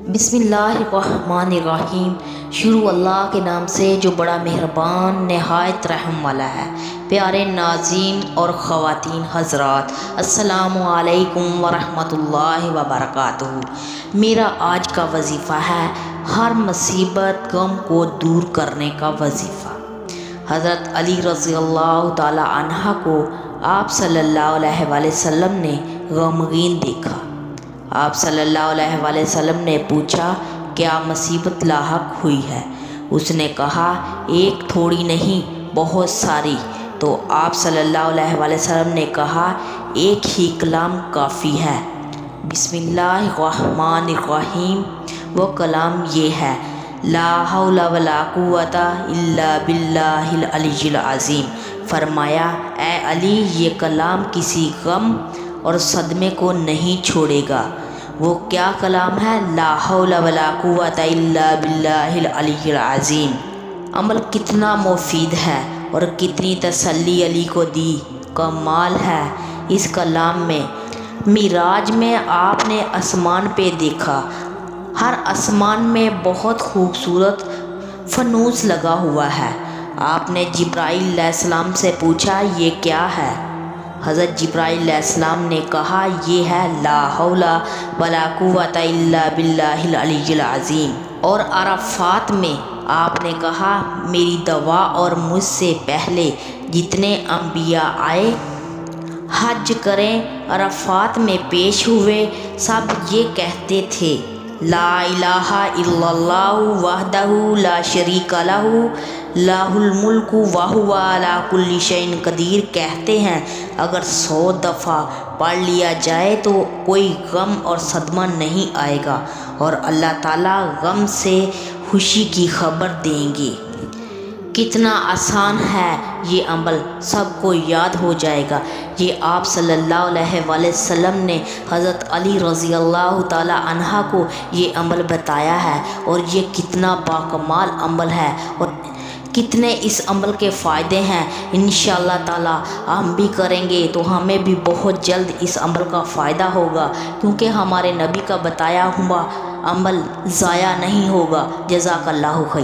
बिस्मिल्लाहिर्रहमानिर्रहीम। शुरू अल्लाह के नाम से जो बड़ा मेहरबान नहायत रहम वाला है। प्यारे नाज़रीन और ख़वातीन हज़रात, अस्सलामु अलैकुम वरहमतुल्लाहि वबरकातुहू। मेरा आज का वजीफ़ा है हर मुसीबत गम को दूर करने का वजीफ़ा। हज़रत अली रज़ी अल्लाह ताला अन्हा को आप सल्लल्लाहु अलैहि वसल्लम ने गमगीन देखा। आप सल्लल्लाहु अलैहि वसल्लम ने पूछा, क्या मुसीबत लाहक हुई है? उसने कहा, एक थोड़ी नहीं बहुत सारी। तो आप सल्लल्लाहु अलैहि वसल्लम ने कहा, एक ही कलाम काफ़ी है, बिस्मिल्लाहिर्रहमानिर्रहीम। वो कलाम ये है, ला हौला वला कुव्वता इल्ला बिल्लाहिल अलिय्यिल अज़ीम। फरमाया, ए अली, ये कलाम किसी गम और सदमे को नहीं छोड़ेगा। वो क्या कलाम है? ला हौला वला कुव्वता इल्ला बिल्लाहिल अलिय्यिल अज़ीम। अमल कितना मुफीद है और कितनी तसल्ली अली को दी। कमाल है इस कलाम में। मिराज में आपने आसमान पे देखा, हर आसमान में बहुत खूबसूरत फनूस लगा हुआ है। आपने जिब्राईल अलैहिस्सलाम से पूछा, ये क्या है? हज़रत जिब्राईल अलैहिस्सलाम ने कहा, ये है ला हौला वला कुव्वता इल्ला बिल्लाहिल अलिय्यिल अज़ीम। और अरफ़ात में आपने कहा, मेरी दवा और मुझसे पहले जितने अंबिया आए हज करें, अरफ़ात में पेश हुए, सब ये कहते थे, ला इलाहा इल्लल्लाहु वहदहु ला शरीका लहु लाहुल मुल्कु व हुवा अला कुल्ली शैइन कदीर। कहते हैं, अगर 100 दफ़ा पढ़ लिया जाए तो कोई गम और सदमा नहीं आएगा और अल्लाह ताला गम से खुशी की खबर देंगे। कितना आसान है ये अमल, सबको याद हो जाएगा। ये आप सल्लल्लाहु अलैहि वसल्लम ने हज़रत अली रज़ी अल्लाह ताला अन्हा को ये अमल बताया है और ये कितना बाकमाल अमल है और कितने इस अमल के फ़ायदे हैं। इंशाअल्लाह ताला हम भी करेंगे तो हमें भी बहुत जल्द इस अमल का फ़ायदा होगा, क्योंकि हमारे नबी का बताया हुआ अमल ज़ाया नहीं होगा। जज़ाकल्लाहु खैर।